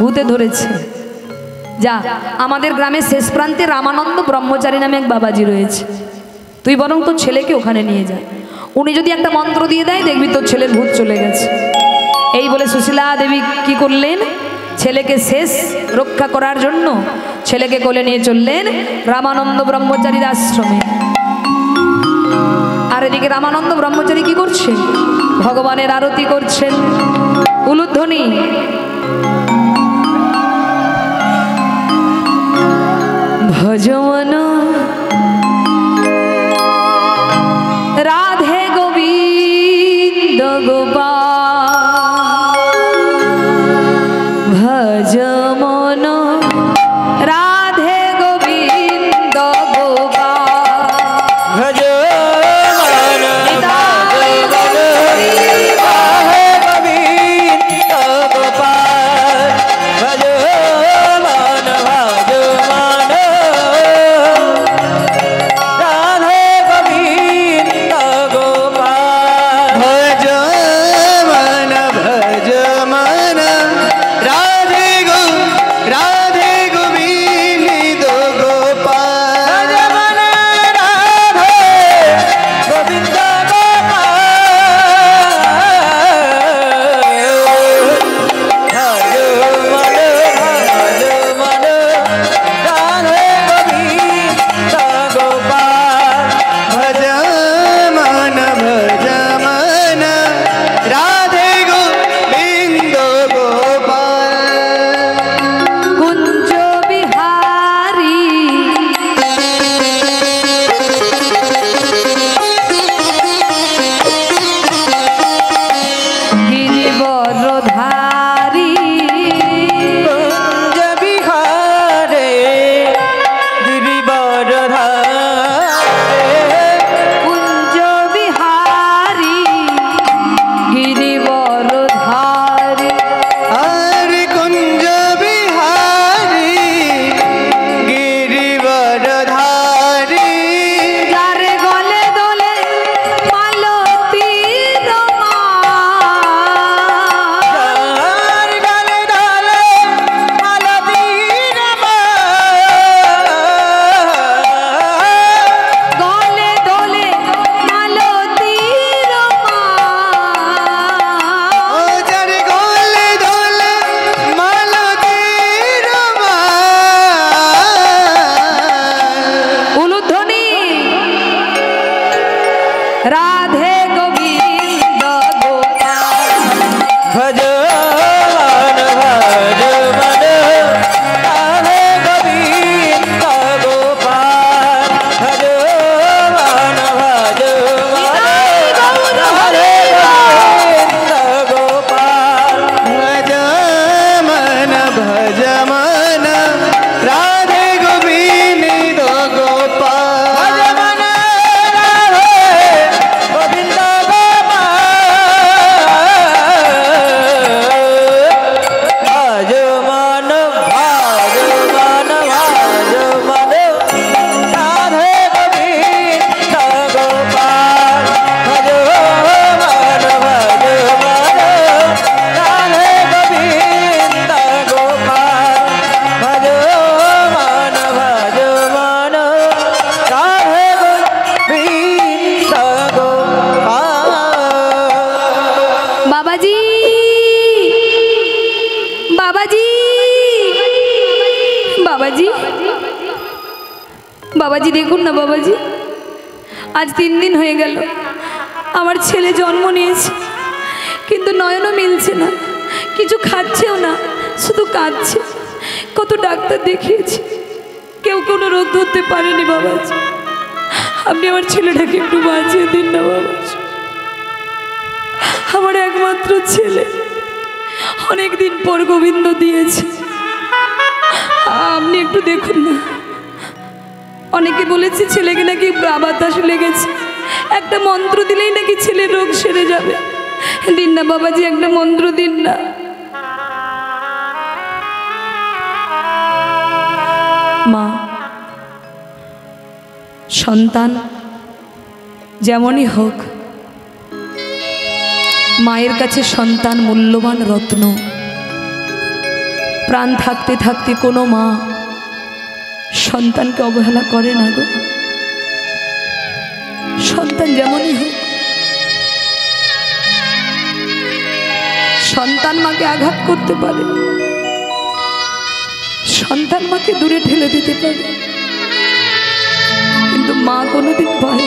ভূতে ধরেছে। যা, আমাদের গ্রামের শেষ প্রান্তে রামানন্দ ব্রহ্মচারী নামে এক বাবাজি রয়েছে, তুই বরং তোর ছেলেকে ওখানে নিয়ে যা, উনি যদি একটা মন্ত্র দিয়ে দেয় দেখবি তোর ছেলের ভূত চলে গেছে। এই বলে সুশীলা দেবী কি করলেন, ছেলেকে শেষ রক্ষা করার জন্য ছেলেকে কোলে নিয়ে চললেন রামানন্দ ব্রহ্মচারীর আশ্রমে। আর এদিকে রামানন্দ ব্রহ্মচারী কি করছে, ভগবানের আরতি করছেন। উলুধ্বনি ভজমন রাধে গোবিন্দ গোপাল, ভজমন রাধে গোবিন্দ গোপাল, ভজমন রাধে গোবিন্দ গোপাল, ভজমন বাবাজি দেখুন না বাবাজি, আজ 3 দিন হয়ে গেল আমার ছেলে জন্ম নিয়েছে, কিন্তু নয়নও মিলছে না, কিছু খাচ্ছেও না, শুধু কাঁদছে। কত ডাক্তার দেখিয়েছি, কেউ কোনো রোগ ধরতে পারেনি বাবাজি। আপনি আমার ছেলেটাকে একটু বাঁচিয়ে দিন না বাবাজি, আমার একমাত্র ছেলে, অনেক দিন পর গোবিন্দ দিয়েছে, আপনি একটু দেখুন না। অনেকে বলেছে ছেলেকে নাকি বাতাস লেগেছে, একটা মন্ত্র দিলেই নাকি ছেলের রোগ সেরে যাবে। দিন না বাবাজি, একটা মন্ত্র দিন না। মা, সন্তান যেমনই হোক, মায়ের কাছে সন্তান মূল্যবান রত্ন। প্রাণ থাকতে থাকতে কোনো মা সন্তানকে অবহেলা করে না গো। সন্তান যেমনই হোক, সন্তান মাকে আঘাত করতে পারে, সন্তান মাকে দূরে ঠেলে দিতে পারে, কিন্তু মা কোনোদিন পারে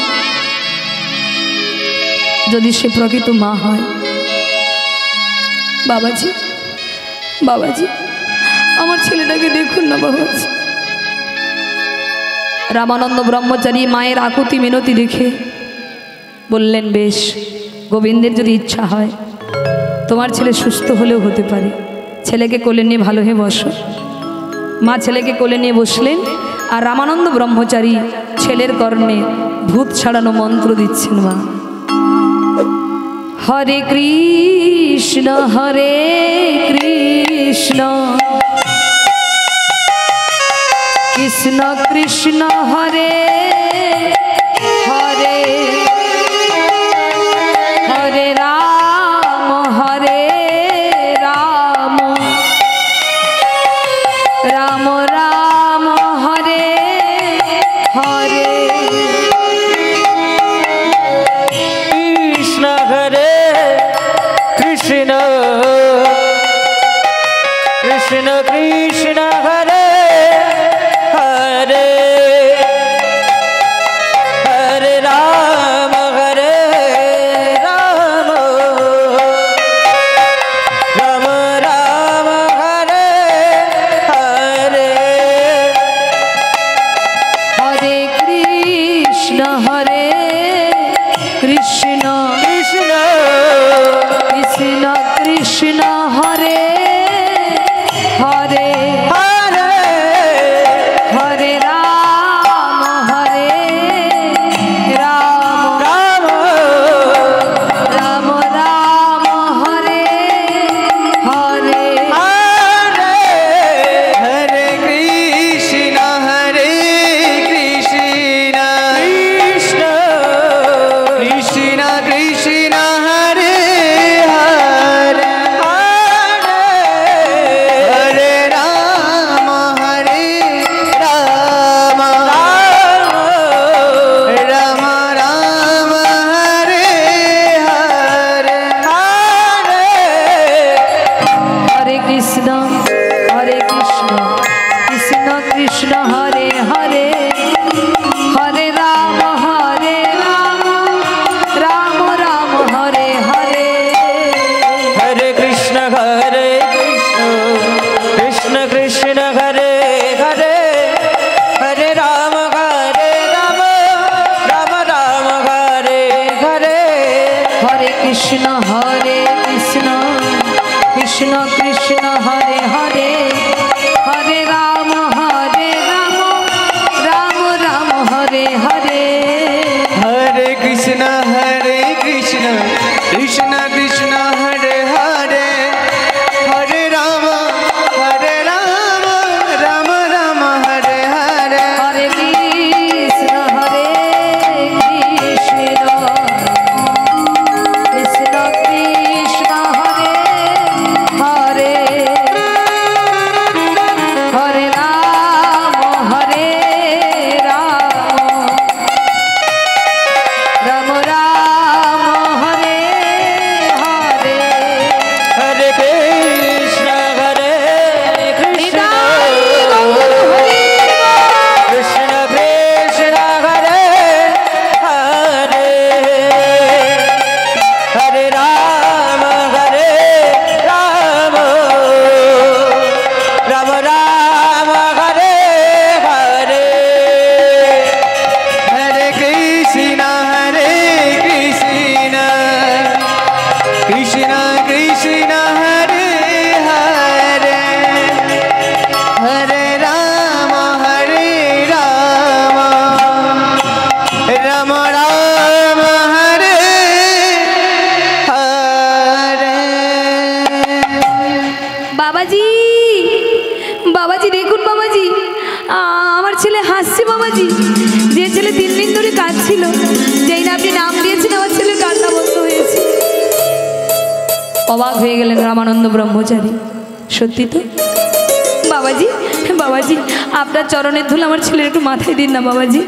যদি সে প্রকৃত মা হয়। বাবাজি, বাবাজি, আমার ছেলেটাকে দেখুন না বাবাজি। রামানন্দ ব্রহ্মচারী মায়ের আকুতি মিনতি দেখে বললেন, বেশ, গোবিন্দের যদি ইচ্ছা হয় তোমার ছেলে সুস্থ হলেও হতে পারে, ছেলেকে কোলে নিয়ে ভালো হয়ে বসো। মা ছেলেকে কোলে নিয়ে বসলেন, আর রামানন্দ ব্রহ্মচারী ছেলের কর্ণে ভূত ছাড়ানো মন্ত্র দিচ্ছেন। মা হরে কৃষ্ণ হরে কৃষ্ণ কৃষ্ণ কৃষ্ণ হরে হরে, হরে রাম হরে রাম, রাম রাম হরে হরে। কৃষ্ণ হরে কৃষ্ণ কৃষ্ণ কৃষ্ণ হরে হরে, হরে রাম হরে রাম, রাম রাম হরে হরে। হরে কৃষ্ণ হরে কৃষ্ণ কৃষ্ণ কৃষ্ণ কৃষ্ণ হরে হরে, হরে হরে রাম হরে রাম, রাম রাম রাম হরে হরে। হরে, হরে কৃষ্ণ হরে কৃষ্ণ কৃষ্ণ কৃষ্ণ কৃষ্ণ হরে হরে, হরে রাম হরে রাম, রাম রাম হরে হরে, হরে কৃষ্ণ কৃষ্ণ কৃষ্ণ হরে হরে, হরে রাম রাম রাম হরে হরে। হরে কৃষ্ণ কৃষ্ণ কৃষ্ণ হরে হরে, হরে রাম রাম রাম হরে হরে। হরে কৃষ্ণ কৃষ্ণ কৃষ্ণ হরে হরে, হরে রাম রাম রাম হরে হরে। হরে কৃষ্ণ কৃষ্ণ কৃষ্ণ হরে হরে, হরে রাম রাম রাম হরে হরে। হরে কৃষ্ণ কৃষ্ণ কৃষ্ণ হরে হরে, হরে রাম রাম রাম হরে হরে। হরে কৃষ্ণ কৃষ্ণ কৃষ্ণ কৃষ্ণ হরে হরে, হরে রাম রাম রাম রাম হরে হরে। হরে কৃষ্ণ কৃষ্ণ কৃষ্ণ কৃষ্ণ হরে হরে, হরে রাম রাম রাম হরে হরে। বাবাজি, বাবাজি দেখুন বাবাজি, আমার ছেলে হাসছে বাবাজি। যে ছেলে 3 দিন ধরে কাঁদছিল, যেই না আপনি নাম দিয়েছেন আমার ছেলে কান্না বন্ধ হয়েছে। অবাক হয়ে গেলেন রামানন্দ ব্রহ্মচারী। সত্যি তো, বাবাজি বাবাজি আপনার চরণের ধুলো আমার ছেলের একটু মাথায় দিন না বাবাজি।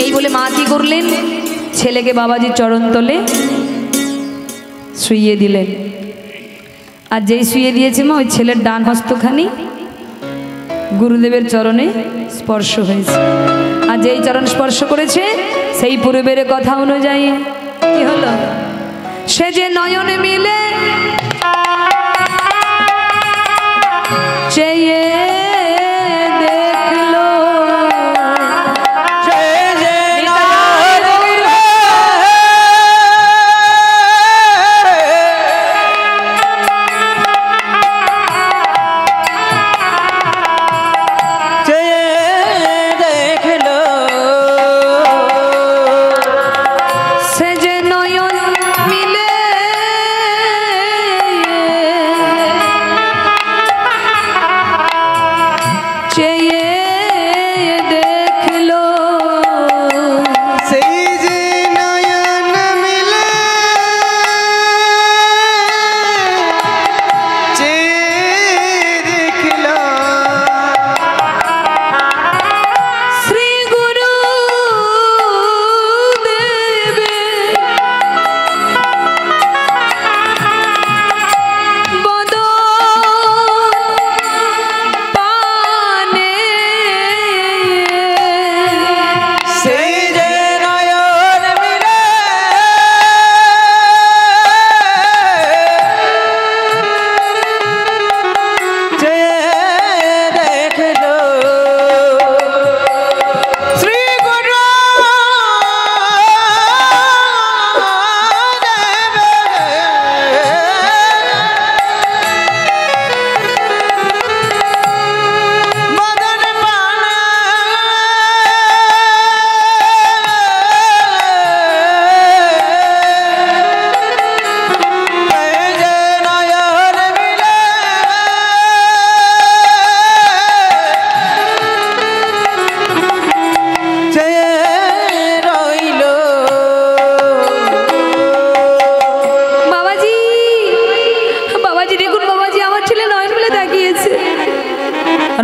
এই বলে মা কি করলেন, ছেলেকে বাবাজির চরণ তলে শুইয়ে দিলেন। আর যেই শুয়ে দিয়েছে মা, ওই ছেলের ডান হস্তখানি গুরুদেবের চরণে স্পর্শ হয়েছে। আর যেই চরণ স্পর্শ করেছে সেই পূর্বের কথা অনুযায়ী কি হলো, সে যে নয়নে মিলে চেয়ে দেখলো,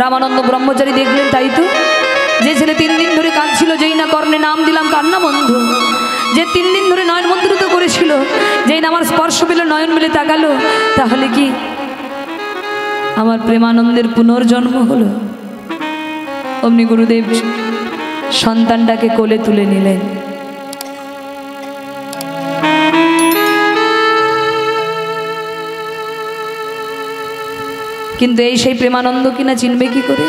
রামানন্দ ব্রহ্মচারী দেখলেন তাই তো, যে ছেলে 3 দিন ধরে কাঁদছিল, যেই না কর্ণে নাম দিলাম কান্না বন্ধু, যে 3 দিন ধরে নয়ন মন্ত্রিত করেছিল, যেই না আমার স্পর্শ পেল নয়ন মিলে তাকালো, তাহলে কি আমার প্রেমানন্দের পুনর্জন্ম হলো? অমনি গুরুদেব সন্তানটাকে কোলে তুলে নিলেন। কিন্তু এই সেই প্রেমানন্দ কিনা চিনবে কি করে?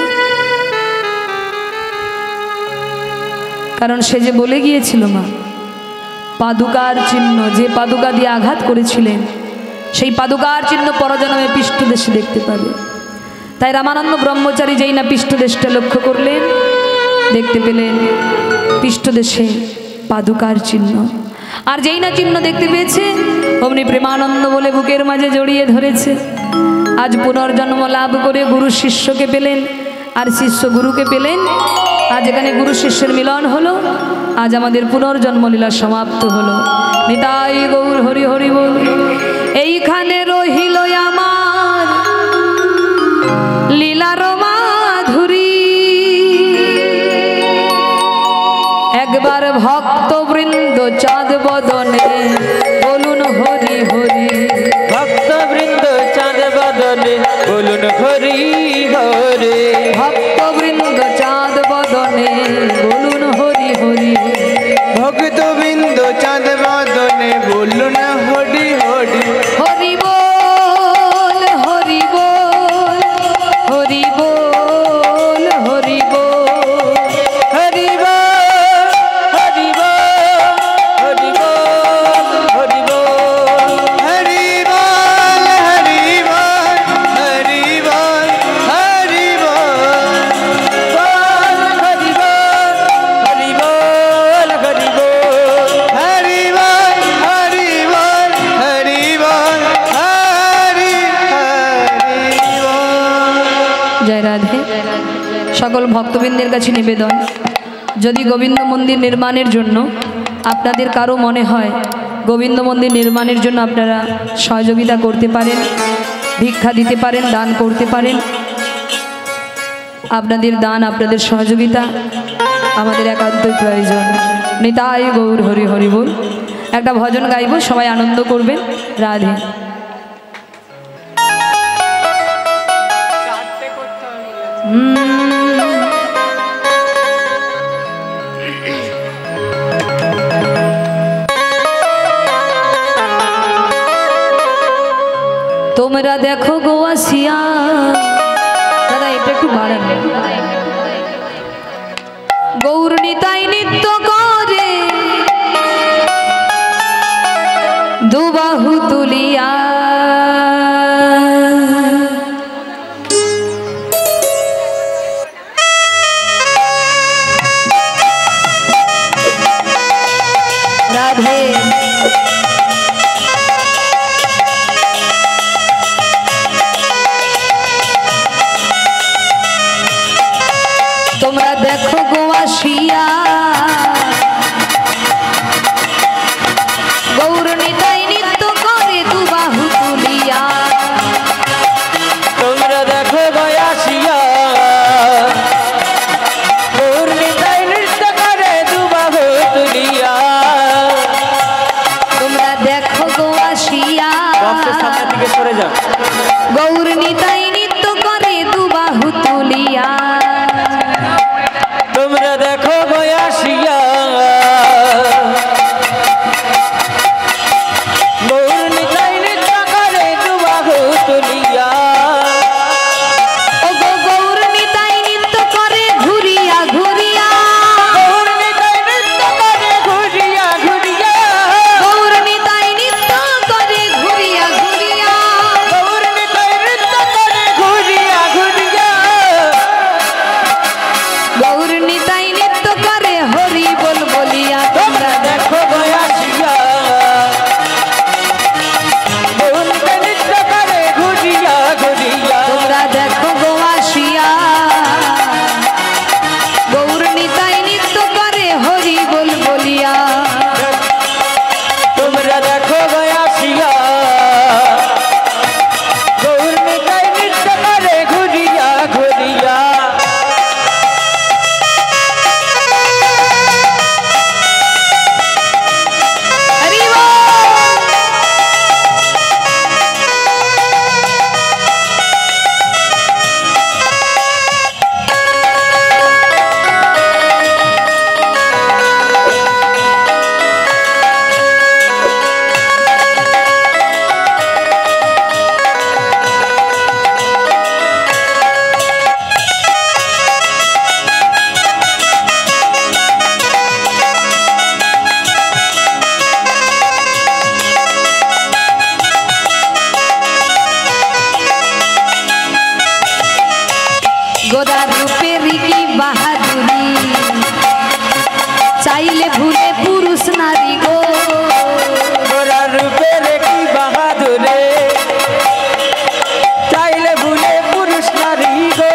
কারণ সে যে বলে গিয়েছিল মা, পাদুকার চিহ্ন, যে পাদুকা দিয়ে আঘাত করেছিলেন সেই পাদুকার চিহ্ন পরজন্মে পৃষ্ঠদেশে দেখতে পাবে। তাই রামানন্দ ব্রহ্মচারী যেই না পৃষ্ঠদেশটা লক্ষ্য করলেন, দেখতে পেলেন পৃষ্ঠদেশে পাদুকার চিহ্ন। আর যেই না চিহ্ন দেখতে পেয়েছে, অমনি প্রেমানন্দ বলে বুকের মাঝে জড়িয়ে ধরেছে। আজ পুনর্জন্ম লাভ করে গুরু শিষ্যকে পেলেন, আর শিষ্য গুরুকে পেলেন। আজ এখানে গুরু শিষ্যের মিলন হলো, আজ আমাদের পুনর্জন্ম লীলা সমাপ্ত হলো। নিতাই গৌর হরি হরি বল। এইখানে রহিল আমার লীলার মাধুরী, একবার ভক্তবৃন্দ চাঁদ বদনে বলুন হরি হরি। ভক্তবৃন্দ চাঁদ বদনে বলুন হরি হরি। ভক্তবৃন্দ চাঁদ বদনে বলুন হরি হরি। ভক্তবৃন্দ চাঁদ বদনে বলুন হরি হরি। হরি বল হরি বল হরি বল হরি বল হরি বল হরি বল হরি বল হরি বল হরি বল হরি বল হরি বল হরি বল হরি বল হরি বল হরি বল হরি বল হরি বল হরি বল। জয় রাধে। সকল ভক্তবৃন্দের কাছে নিবেদন, যদি গোবিন্দ মন্দির নির্মাণের জন্য আপনাদের কারো মনে হয় গোবিন্দ মন্দির নির্মাণের জন্য আপনারা সহযোগিতা করতে পারেন, ভিক্ষা দিতে পারেন, দান করতে পারেন। আপনাদের দান, আপনাদের সহযোগিতা আমাদের একান্তই প্রয়োজন। নিতাই গৌর হরি হরি বল। একটা ভজন গাইব, সবাই আনন্দ করবেন। রাধে। তোমরা দেখো গো আসিয়া, দাদা এটা একটু বাড়ান। গৌর নিতাই নৃত্য করে দুবাহু তুলিয়া, রাধে। তোমরা দেখো গো আসিয়া গৌর নিতাই নৃত্য করে দুবাহু তুলিয়া। তোমরা দেখো গো আসিয়া গৌর নিতাই নৃত্য করে দুবাহু তুলিয়া। তোমরা দেখো গো আসিয়া সামনের দিকে সরে যাও। গৌর নিতাই নৃত্য করে দুবাহু তুলিয়া। তোমরা দেখো গো আসিয়া গৌর নিতাই নৃত্য করে দুবাহু তুলিয়া। ও গো গৌর নিতাই নৃত্য করে ঘুরিয়া ঘুরিয়া, গৌর নিতাই নৃত্য করে ঘুরিয়া ঘুরিয়া। গৌর নিতাই নৃত্য করে ঘুরিয়া ঘুরিয়া, গৌর নিতাই নৃত্য করে ঘুরিয়া ঘুরিয়া। গৌর নিতাই নৃত্য করে হরি বল বলিয়া। তোমরা দেখো গো আসিয়া গৌর নিতাই নৃত্য করে ঘুরিয়া ঘুরিয়া। তোমরা দেখো গো আসিয়া গৌর নিতাই নৃত্য করে হরি বল বলিয়া। তোমরা দেখো গো আসিয়া গৌর নিতাই নৃত্য করে ঘুরিয়া ঘুরিয়া। হরি বল। গোরা রূপের কি বাহাদুরি, চাইলে ভুলে পুরুষ নারী গো। গোরা রূপের কি বাহাদুরে চাইলে ভুলে পুরুষ নারী গো।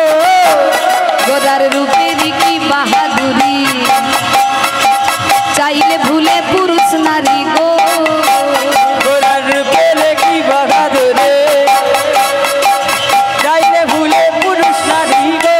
গোরার রূপের কি বাহাদুরি, চাইলে ভুলে পুরুষ নারী গো। গোরা রূপের কি বাহাদুরে চাইলে ভুলে পুরুষ নারী গো।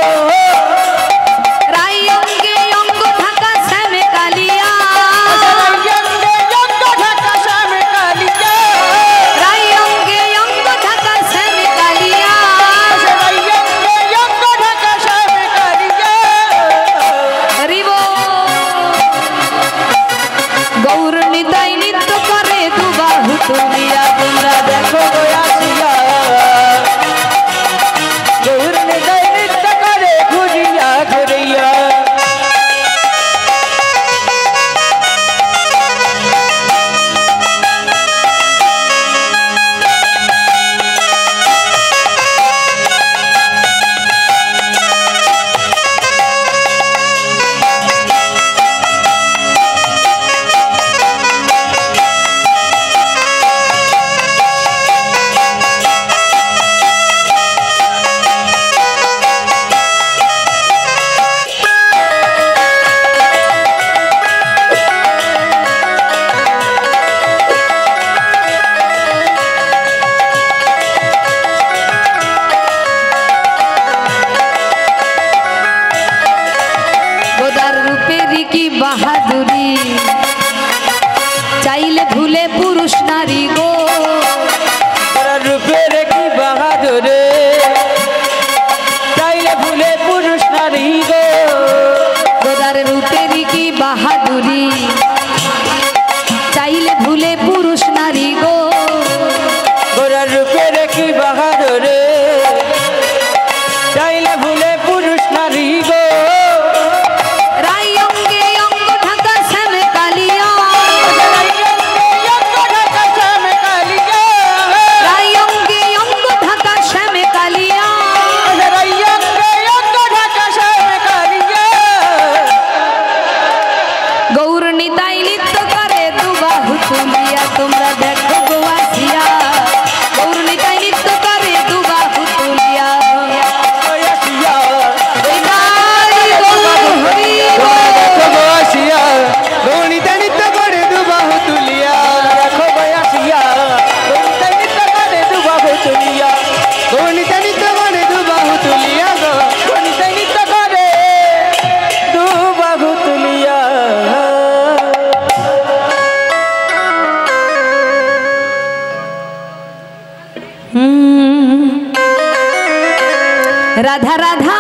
রাধা রাধা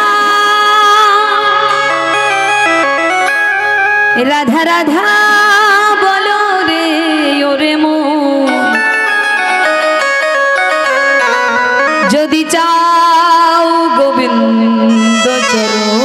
রাধা রাধা বলো রে ওরে মন, যদি চাও গোবিন্দ চরণ।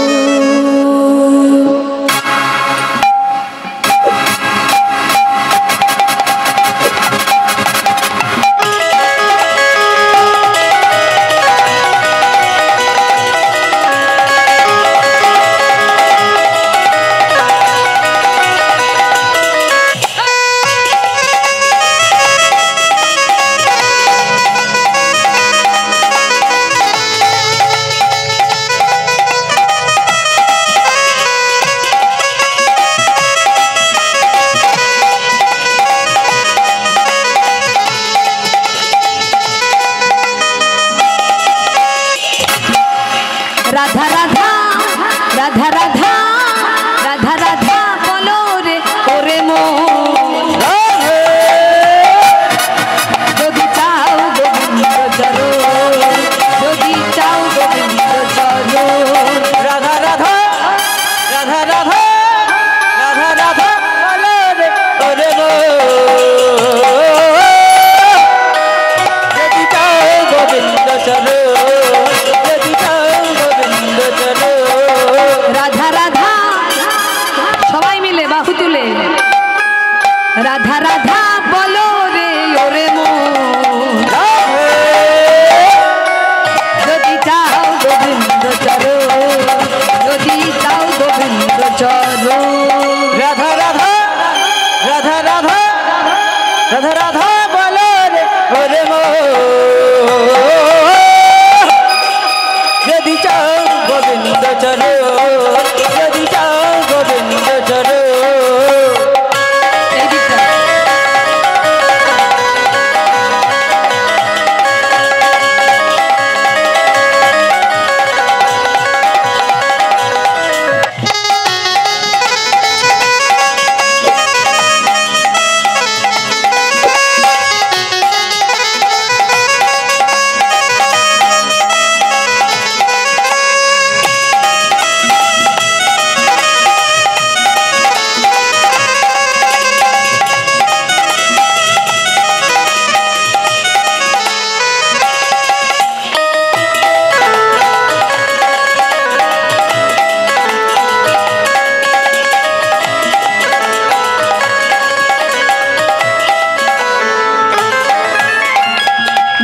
রাধা রাধা রাধা রাধা রাধা রাধা বলো রে ওরে মন, যদি চাও গোবিন্দ চরণ, যদি চাও গোবিন্দ চরণ। রাধা রাধা রাধা রাধা রাধা রাধা বলো রে ওরে মন, যদি চাও গোবিন্দ চরণ, যদি চাও গোবিন্দ চরণ। রাধা রাধা সবাই মিলে বাহু তুলে রাধা রাধা বলো রে ওরে মন, যদি চাও গোবিন্দ চরণ, যদি চাও গোবিন্দ চরণ। রাধা রাধা রাধা রাধা রাধা রাধা বলো রে ওরে মন, যদি চাও গোবিন্দ চরণ, যদি চাও গোবিন্দ চরণ। এই দিকটা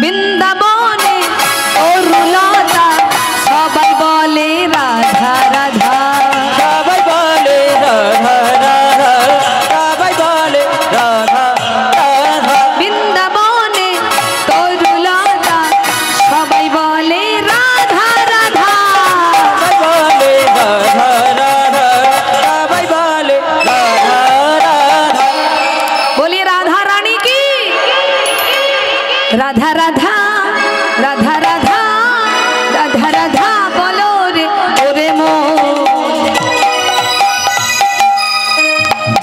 বৃন্দাবনে অরুলতা সবাই বলে রাধা রাধা, সবাই বলে রাধা রাধা, সবাই বলে রাধা রাধা। বৃন্দাবনে তরুলতা সবাই বলে রাধা রাধা, সবাই বলে রাধা রাধা, সবাই বলে রাধা রাধা। বলি রাধা রানী কি, রাধা রাধা রাধা রাধা রাধা রাধা বলো রে ওরে মন,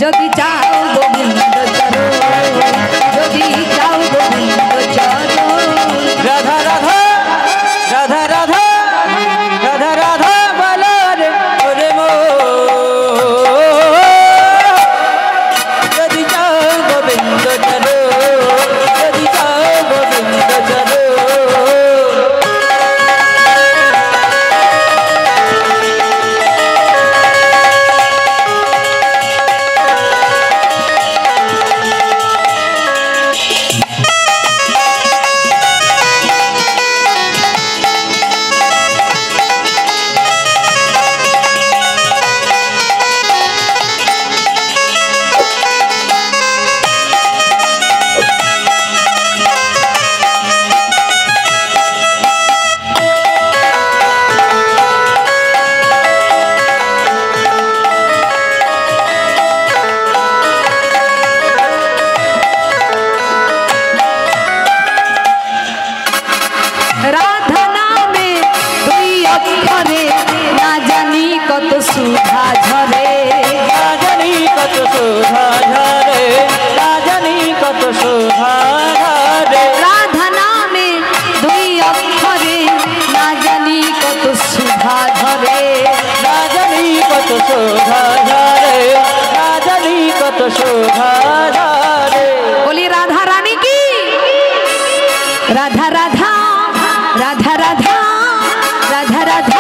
যদি চাও গোবিন্দ চরণ, যদি চাও গোবিন্দ চরণ। রাধা রাধা রাধা রাধা রাধা রাধা বলো রে ওরে মন, যদি চাও গোবিন্দ চরণ, যদি চাও গোবিন্দ চরণ। রাধা রাধা রাধা রাধা রাধা রাধা